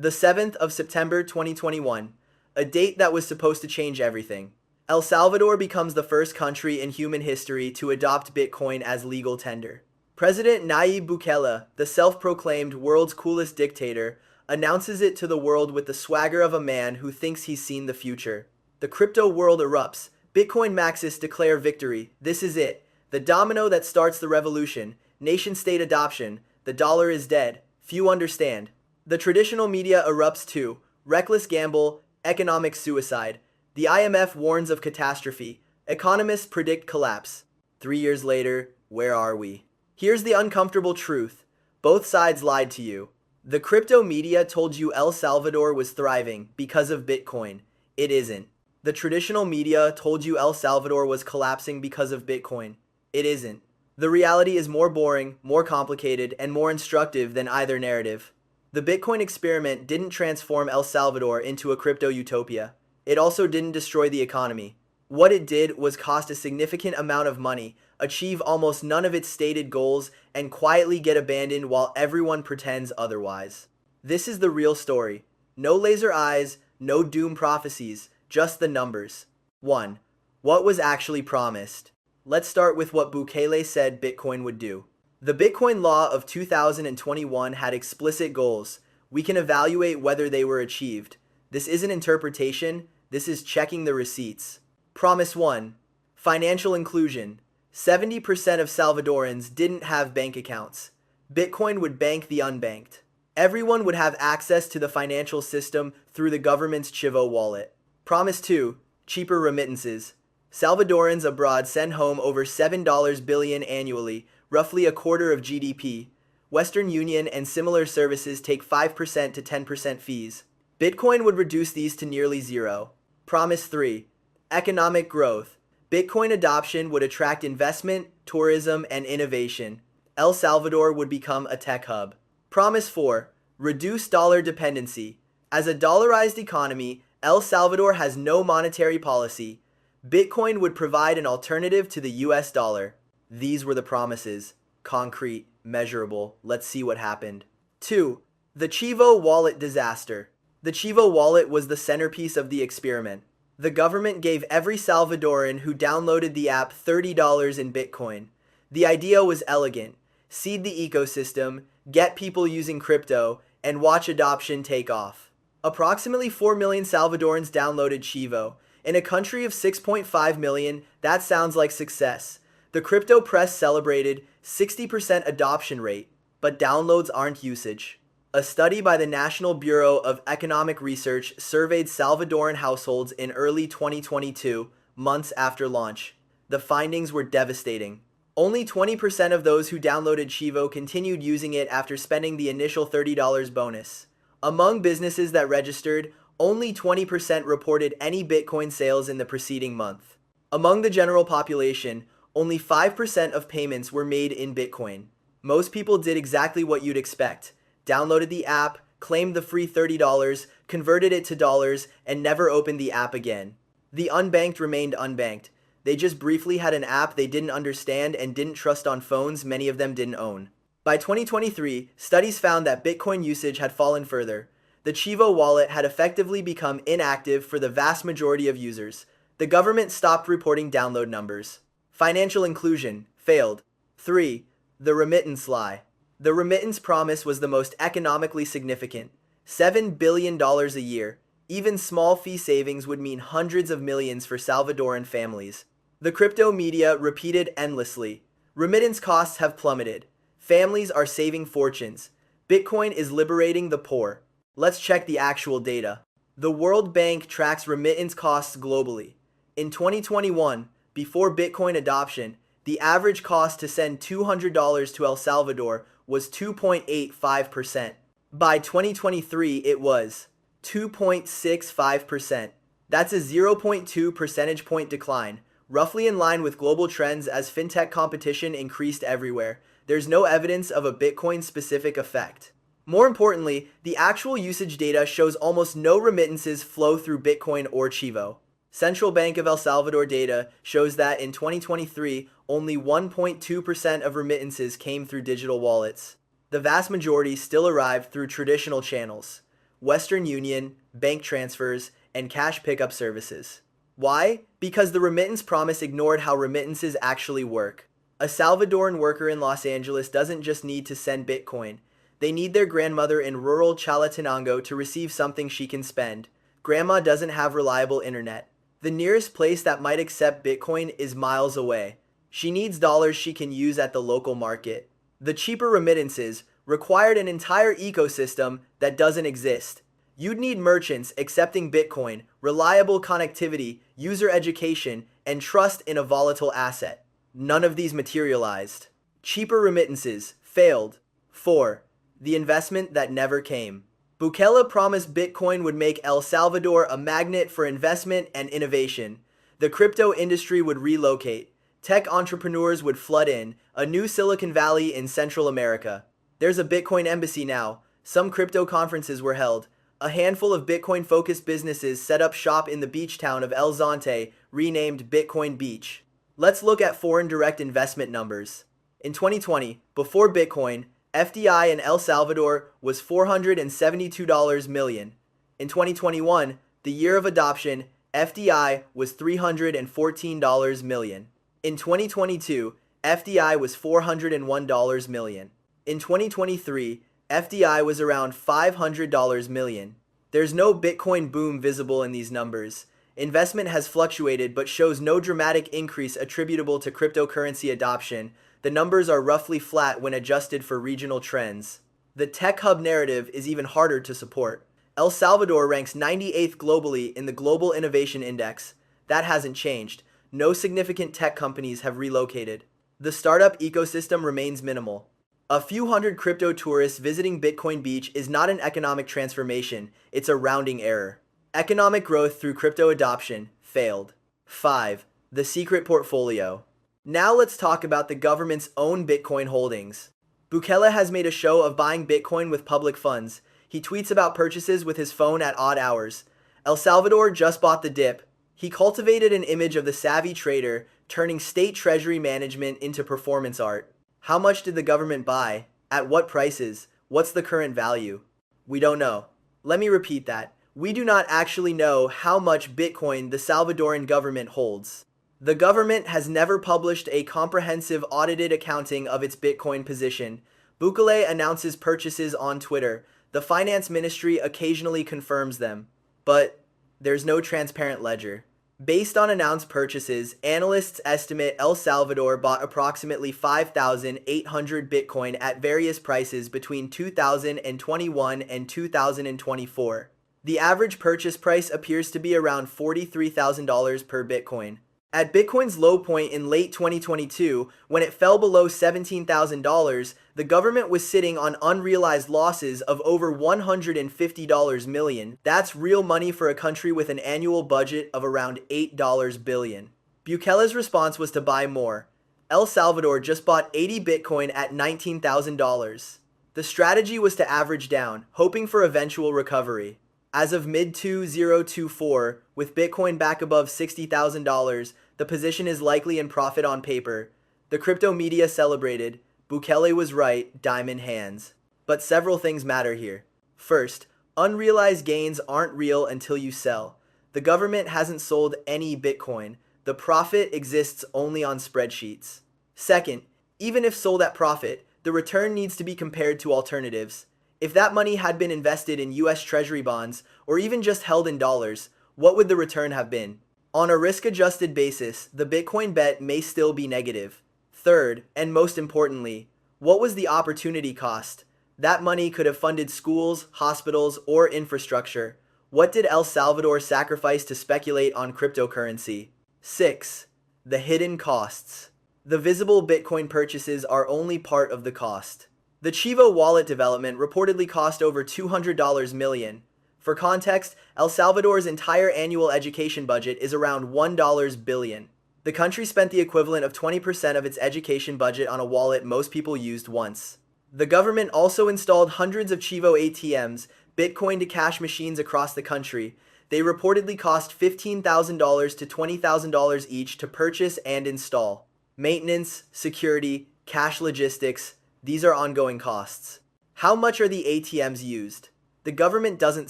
The 7th of September 2021, a date that was supposed to change everything. El Salvador becomes the first country in human history to adopt Bitcoin as legal tender. President Nayib Bukele, the self-proclaimed world's coolest dictator, announces it to the world with the swagger of a man who thinks he's seen the future. The crypto world erupts. Bitcoin maxists declare victory. This is it. The domino that starts the revolution. Nation-state adoption. The dollar is dead. Few understand. The traditional media erupts too. Reckless gamble. Economic suicide. The IMF warns of catastrophe. Economists predict collapse. 3 years later, where are we? Here's the uncomfortable truth. Both sides lied to you. The crypto media told you El Salvador was thriving because of Bitcoin. It isn't. The traditional media told you El Salvador was collapsing because of Bitcoin. It isn't. The reality is more boring, more complicated, and more instructive than either narrative. The Bitcoin experiment didn't transform El Salvador into a crypto utopia. It also didn't destroy the economy. What it did was cost a significant amount of money, achieve almost none of its stated goals, and quietly get abandoned while everyone pretends otherwise. This is the real story. No laser eyes, no doom prophecies, just the numbers. 1. What was actually promised? Let's start with what Bukele said Bitcoin would do. The Bitcoin law of 2021 had explicit goals. We can evaluate whether they were achieved. This isn't interpretation, this is checking the receipts. Promise 1. Financial inclusion. 70% of Salvadorans didn't have bank accounts. Bitcoin would bank the unbanked. Everyone would have access to the financial system through the government's Chivo wallet. Promise 2. Cheaper remittances. Salvadorans abroad send home over $7 billion annually, roughly a quarter of GDP. Western Union and similar services take 5% to 10% fees. Bitcoin would reduce these to nearly zero. Promise 3. Economic growth. Bitcoin adoption would attract investment, tourism, and innovation. El Salvador would become a tech hub. Promise 4. Reduce dollar dependency. As a dollarized economy, El Salvador has no monetary policy. Bitcoin would provide an alternative to the US dollar. These were the promises. Concrete, measurable. Let's see what happened. 2. The Chivo wallet disaster. The Chivo wallet was the centerpiece of the experiment. The government gave every Salvadoran who downloaded the app $30 in Bitcoin. The idea was elegant. Seed the ecosystem, get people using crypto, and watch adoption take off. Approximately 4 million Salvadorans downloaded Chivo. In a country of 6.5 million, that sounds like success. The crypto press celebrated 60% adoption rate, but downloads aren't usage. A study by the National Bureau of Economic Research surveyed Salvadoran households in early 2022, months after launch. The findings were devastating. Only 20% of those who downloaded Chivo continued using it after spending the initial $30 bonus. Among businesses that registered, only 20% reported any Bitcoin sales in the preceding month. Among the general population, only 5% of payments were made in Bitcoin. Most people did exactly what you'd expect. Downloaded the app, claimed the free $30, converted it to dollars, and never opened the app again. The unbanked remained unbanked. They just briefly had an app they didn't understand and didn't trust on phones many of them didn't own. By 2023, studies found that Bitcoin usage had fallen further. The Chivo wallet had effectively become inactive for the vast majority of users. The government stopped reporting download numbers. Financial inclusion failed. 3. The remittance lie. The remittance promise was the most economically significant. $7 billion a year. Even small fee savings would mean hundreds of millions for Salvadoran families. The crypto media repeated endlessly. Remittance costs have plummeted. Families are saving fortunes. Bitcoin is liberating the poor. Let's check the actual data. The World Bank tracks remittance costs globally. In 2021, before Bitcoin adoption, the average cost to send $200 to El Salvador was 2.85%. By 2023, it was 2.65%. That's a 0.2 percentage point decline, roughly in line with global trends as fintech competition increased everywhere. There's no evidence of a Bitcoin-specific effect. More importantly, the actual usage data shows almost no remittances flow through Bitcoin or Chivo. Central Bank of El Salvador data shows that in 2023, only 1.2% of remittances came through digital wallets. The vast majority still arrived through traditional channels. Western Union, bank transfers, and cash pickup services. Why? Because the remittance promise ignored how remittances actually work. A Salvadoran worker in Los Angeles doesn't just need to send Bitcoin. They need their grandmother in rural Chalatenango to receive something she can spend. Grandma doesn't have reliable internet. The nearest place that might accept Bitcoin is miles away. She needs dollars she can use at the local market. The cheaper remittances required an entire ecosystem that doesn't exist. You'd need merchants accepting Bitcoin, reliable connectivity, user education, and trust in a volatile asset. None of these materialized. Cheaper remittances failed. 4. The investment that never came. Bukele promised Bitcoin would make El Salvador a magnet for investment and innovation. The crypto industry would relocate. Tech entrepreneurs would flood in, a new Silicon Valley in Central America. There's a Bitcoin embassy now. Some crypto conferences were held. A handful of Bitcoin-focused businesses set up shop in the beach town of El Zonte, renamed Bitcoin Beach. Let's look at foreign direct investment numbers. In 2020, before Bitcoin, FDI in El Salvador was $472 million. In 2021, the year of adoption, FDI was $314 million. In 2022, FDI was $401 million. In 2023, FDI was around $500 million. There's no Bitcoin boom visible in these numbers. Investment has fluctuated but shows no dramatic increase attributable to cryptocurrency adoption. The numbers are roughly flat when adjusted for regional trends. The tech hub narrative is even harder to support. El Salvador ranks 98th globally in the Global Innovation Index. That hasn't changed. No significant tech companies have relocated. The startup ecosystem remains minimal. A few hundred crypto tourists visiting Bitcoin Beach is not an economic transformation, it's a rounding error. Economic growth through crypto adoption failed. 5. The secret portfolio. Now let's talk about the government's own Bitcoin holdings. Bukele has made a show of buying Bitcoin with public funds. He tweets about purchases with his phone at odd hours. El Salvador just bought the dip. He cultivated an image of the savvy trader, turning state treasury management into performance art. How much did the government buy? At what prices? What's the current value? We don't know. Let me repeat that. We do not actually know how much Bitcoin the Salvadoran government holds. The government has never published a comprehensive audited accounting of its Bitcoin position. Bukele announces purchases on Twitter. The finance ministry occasionally confirms them. But there's no transparent ledger. Based on announced purchases, analysts estimate El Salvador bought approximately 5,800 Bitcoin at various prices between 2021 and 2024. The average purchase price appears to be around $43,000 per Bitcoin. At Bitcoin's low point in late 2022, when it fell below $17,000, the government was sitting on unrealized losses of over $150 million. That's real money for a country with an annual budget of around $8 billion. Bukele's response was to buy more. El Salvador just bought 80 Bitcoin at $19,000. The strategy was to average down, hoping for eventual recovery. As of mid-2024, with Bitcoin back above $60,000, the position is likely in profit on paper. The crypto media celebrated. Bukele was right, diamond hands. But several things matter here. First, unrealized gains aren't real until you sell. The government hasn't sold any Bitcoin. The profit exists only on spreadsheets. Second, even if sold at profit, the return needs to be compared to alternatives. If that money had been invested in US Treasury bonds, or even just held in dollars, what would the return have been? On a risk-adjusted basis, the Bitcoin bet may still be negative. Third, and most importantly, what was the opportunity cost? That money could have funded schools, hospitals, or infrastructure. What did El Salvador sacrifice to speculate on cryptocurrency? 6. The hidden costs. The visible Bitcoin purchases are only part of the cost. The Chivo wallet development reportedly cost over $200 million. For context, El Salvador's entire annual education budget is around $1 billion. The country spent the equivalent of 20% of its education budget on a wallet most people used once. The government also installed hundreds of Chivo ATMs, Bitcoin to cash machines across the country. They reportedly cost $15,000 to $20,000 each to purchase and install. Maintenance, security, cash logistics, these are ongoing costs. How much are the ATMs used? The government doesn't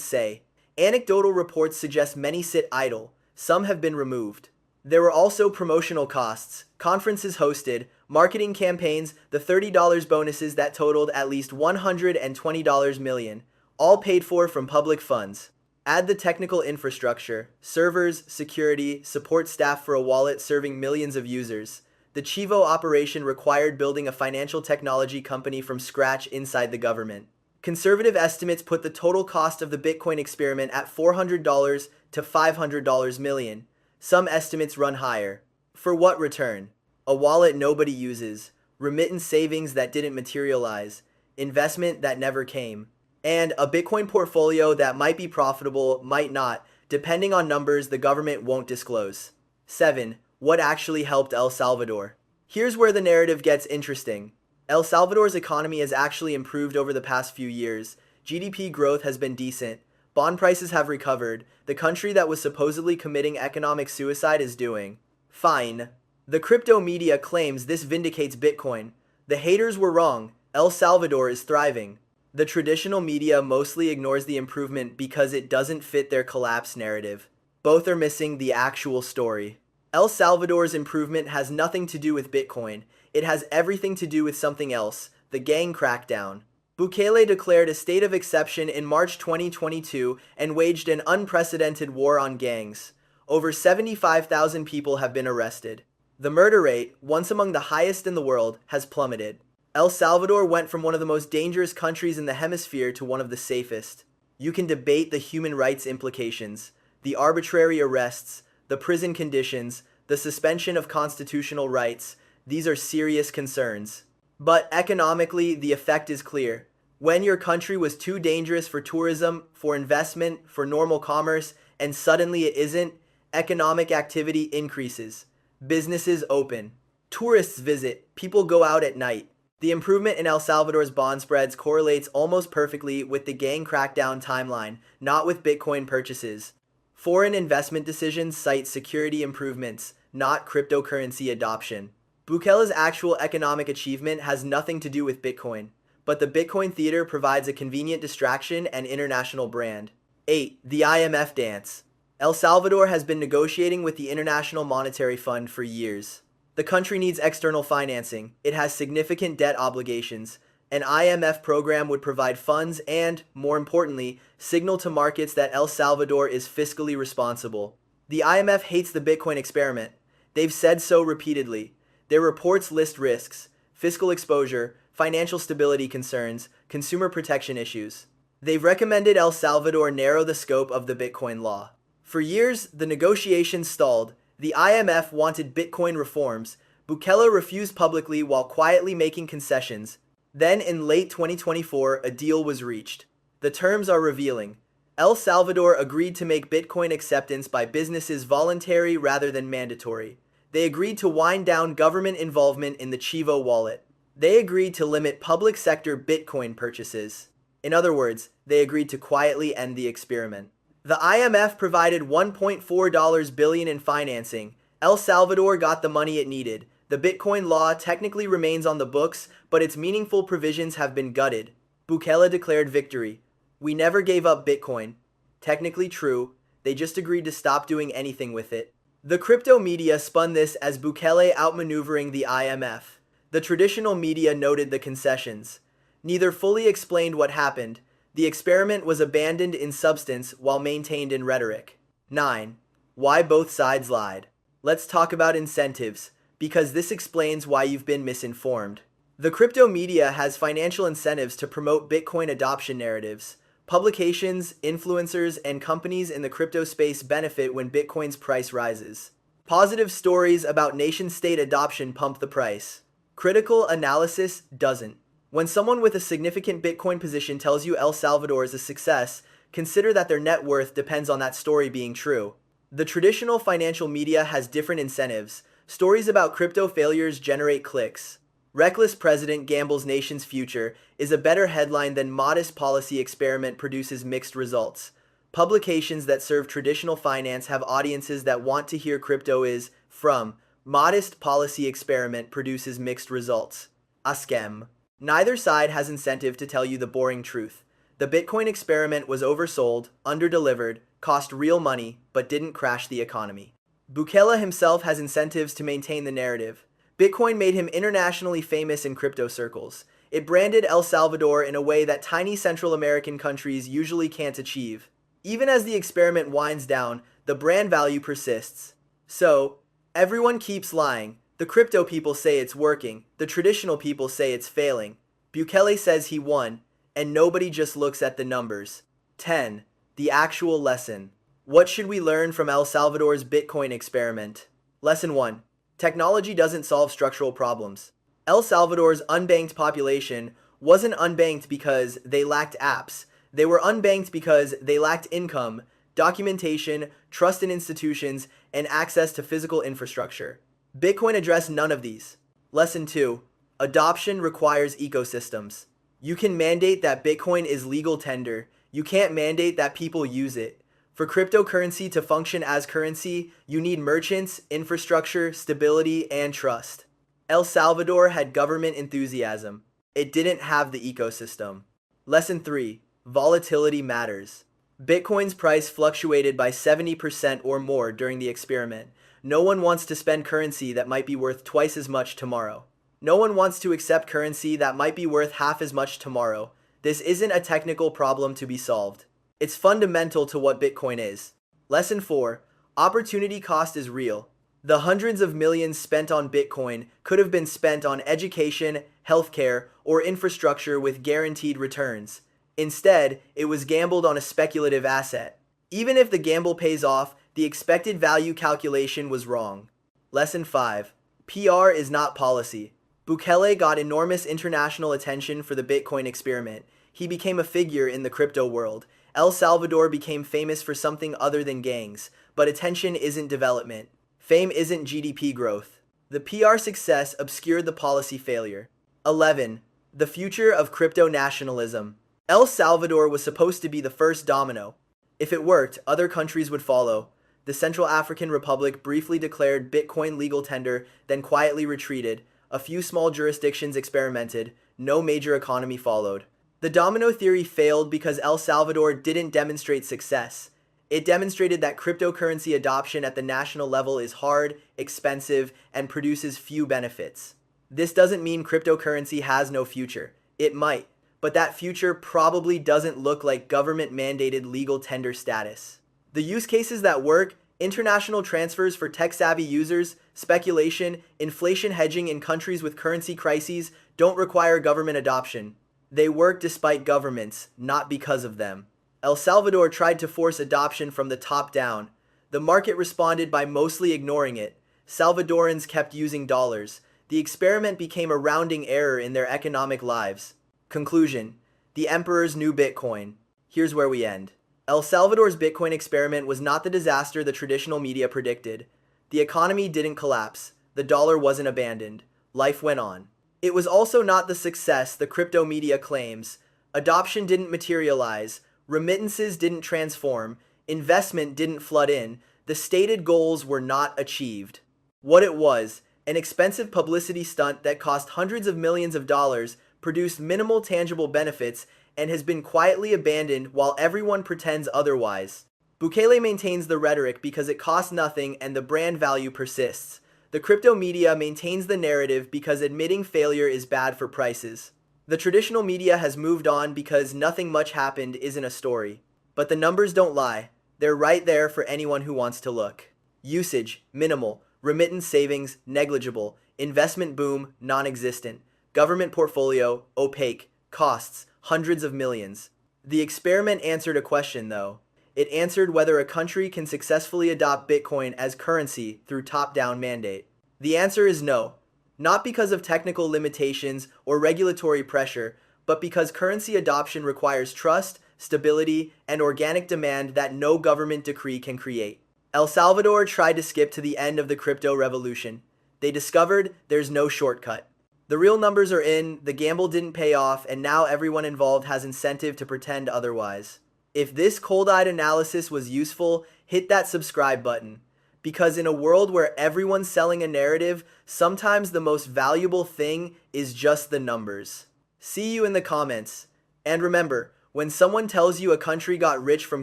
say. Anecdotal reports suggest many sit idle, some have been removed. There were also promotional costs, conferences hosted, marketing campaigns, the $30 bonuses that totaled at least $120 million, all paid for from public funds. Add the technical infrastructure, servers, security, support staff for a wallet serving millions of users. The Chivo operation required building a financial technology company from scratch inside the government. Conservative estimates put the total cost of the Bitcoin experiment at $400 to $500 million. Some estimates run higher. For what return? A wallet nobody uses, remittance savings that didn't materialize, investment that never came, and a Bitcoin portfolio that might be profitable, might not, depending on numbers the government won't disclose. 7. What actually helped El Salvador? Here's where the narrative gets interesting. El Salvador's economy has actually improved over the past few years. GDP growth has been decent. Bond prices have recovered. The country that was supposedly committing economic suicide is doing fine. The crypto media claims this vindicates Bitcoin. The haters were wrong. El Salvador is thriving. The traditional media mostly ignores the improvement because it doesn't fit their collapse narrative. Both are missing the actual story. El Salvador's improvement has nothing to do with Bitcoin. It has everything to do with something else, the gang crackdown. Bukele declared a state of exception in March 2022 and waged an unprecedented war on gangs. Over 75,000 people have been arrested. The murder rate, once among the highest in the world, has plummeted. El Salvador went from one of the most dangerous countries in the hemisphere to one of the safest. You can debate the human rights implications, the arbitrary arrests, the prison conditions, the suspension of constitutional rights. These are serious concerns. But economically, the effect is clear. When your country was too dangerous for tourism, for investment, for normal commerce, and suddenly it isn't, economic activity increases. Businesses open. Tourists visit. People go out at night. The improvement in El Salvador's bond spreads correlates almost perfectly with the gang crackdown timeline, not with Bitcoin purchases. Foreign investment decisions cite security improvements, not cryptocurrency adoption. Bukele's actual economic achievement has nothing to do with Bitcoin, but the Bitcoin theater provides a convenient distraction and international brand. 8. The IMF dance. El Salvador has been negotiating with the International Monetary Fund for years. The country needs external financing. It has significant debt obligations. An IMF program would provide funds and, more importantly, signal to markets that El Salvador is fiscally responsible. The IMF hates the Bitcoin experiment. They've said so repeatedly. Their reports list risks, fiscal exposure, financial stability concerns, consumer protection issues. They've recommended El Salvador narrow the scope of the Bitcoin law. For years, the negotiations stalled. The IMF wanted Bitcoin reforms. Bukele refused publicly while quietly making concessions. Then, in late 2024, a deal was reached. The terms are revealing. El Salvador agreed to make Bitcoin acceptance by businesses voluntary rather than mandatory. They agreed to wind down government involvement in the Chivo wallet. They agreed to limit public sector Bitcoin purchases. In other words, they agreed to quietly end the experiment. The IMF provided $1.4 billion in financing. El Salvador got the money it needed. The Bitcoin law technically remains on the books, but its meaningful provisions have been gutted. Bukele declared victory. We never gave up Bitcoin. Technically true, they just agreed to stop doing anything with it. The crypto media spun this as Bukele outmaneuvering the IMF. The traditional media noted the concessions. Neither fully explained what happened. The experiment was abandoned in substance while maintained in rhetoric. 9. Why both sides lied. Let's talk about incentives, because this explains why you've been misinformed. The crypto media has financial incentives to promote Bitcoin adoption narratives. Publications, influencers, and companies in the crypto space benefit when Bitcoin's price rises. Positive stories about nation-state adoption pump the price. Critical analysis doesn't. When someone with a significant Bitcoin position tells you El Salvador is a success, consider that their net worth depends on that story being true. The traditional financial media has different incentives. Stories about crypto failures generate clicks. Reckless president gambles nation's future is a better headline than modest policy experiment produces mixed results. Publications that serve traditional finance have audiences that want to hear crypto is from. Modest policy experiment produces mixed results. A scam. Neither side has incentive to tell you the boring truth. The Bitcoin experiment was oversold, underdelivered, cost real money, but didn't crash the economy. Bukele himself has incentives to maintain the narrative. Bitcoin made him internationally famous in crypto circles. It branded El Salvador in a way that tiny Central American countries usually can't achieve. Even as the experiment winds down, the brand value persists. So, everyone keeps lying. The crypto people say it's working, the traditional people say it's failing. Bukele says he won, and nobody just looks at the numbers. 10. The actual lesson. What should we learn from El Salvador's Bitcoin experiment? Lesson 1. Technology doesn't solve structural problems. El Salvador's unbanked population wasn't unbanked because they lacked apps. They were unbanked because they lacked income, documentation, trust in institutions, and access to physical infrastructure. Bitcoin addressed none of these. Lesson 2. Adoption requires ecosystems. You can mandate that Bitcoin is legal tender. You can't mandate that people use it. For cryptocurrency to function as currency, you need merchants, infrastructure, stability, and trust. El Salvador had government enthusiasm. It didn't have the ecosystem. Lesson 3. Volatility matters. Bitcoin's price fluctuated by 70% or more during the experiment. No one wants to spend currency that might be worth twice as much tomorrow. No one wants to accept currency that might be worth half as much tomorrow. This isn't a technical problem to be solved. It's fundamental to what Bitcoin is. Lesson 4. Opportunity cost is real. The hundreds of millions spent on Bitcoin could have been spent on education, healthcare, or infrastructure with guaranteed returns. Instead, it was gambled on a speculative asset. Even if the gamble pays off, the expected value calculation was wrong. Lesson 5. PR is not policy. Bukele got enormous international attention for the Bitcoin experiment. He became a figure in the crypto world. El Salvador became famous for something other than gangs, but attention isn't development. Fame isn't GDP growth. The PR success obscured the policy failure. 11. The future of crypto nationalism. El Salvador was supposed to be the first domino. If it worked, other countries would follow. The Central African Republic briefly declared Bitcoin legal tender, then quietly retreated. A few small jurisdictions experimented. No major economy followed. The domino theory failed because El Salvador didn't demonstrate success. It demonstrated that cryptocurrency adoption at the national level is hard, expensive, and produces few benefits. This doesn't mean cryptocurrency has no future. It might, but that future probably doesn't look like government-mandated legal tender status. The use cases that work, international transfers for tech-savvy users, speculation, inflation hedging in countries with currency crises, don't require government adoption. They work despite governments, not because of them. El Salvador tried to force adoption from the top down. The market responded by mostly ignoring it. Salvadorans kept using dollars. The experiment became a rounding error in their economic lives. Conclusion. The emperor's new Bitcoin. Here's where we end. El Salvador's Bitcoin experiment was not the disaster the traditional media predicted. The economy didn't collapse. The dollar wasn't abandoned. Life went on. It was also not the success the crypto media claims. Adoption didn't materialize. Remittances didn't transform. Investment didn't flood in. The stated goals were not achieved. What it was, an expensive publicity stunt that cost hundreds of millions of dollars, produced minimal tangible benefits, and has been quietly abandoned while everyone pretends otherwise. Bukele maintains the rhetoric because it costs nothing and the brand value persists. The crypto media maintains the narrative because admitting failure is bad for prices. The traditional media has moved on because nothing much happened isn't a story. But the numbers don't lie. They're right there for anyone who wants to look. Usage, minimal. Remittance savings, negligible. Investment boom, non-existent. Government portfolio, opaque. Costs, hundreds of millions. The experiment answered a question, though. It answered whether a country can successfully adopt Bitcoin as currency through top-down mandate. The answer is no. Not because of technical limitations or regulatory pressure, but because currency adoption requires trust, stability, and organic demand that no government decree can create. El Salvador tried to skip to the end of the crypto revolution. They discovered there's no shortcut. The real numbers are in, the gamble didn't pay off, and now everyone involved has incentive to pretend otherwise. If this cold-eyed analysis was useful, hit that subscribe button. Because in a world where everyone's selling a narrative, sometimes the most valuable thing is just the numbers. See you in the comments. And remember, When someone tells you a country got rich from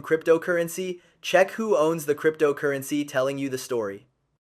cryptocurrency, check who owns the cryptocurrency telling you the story.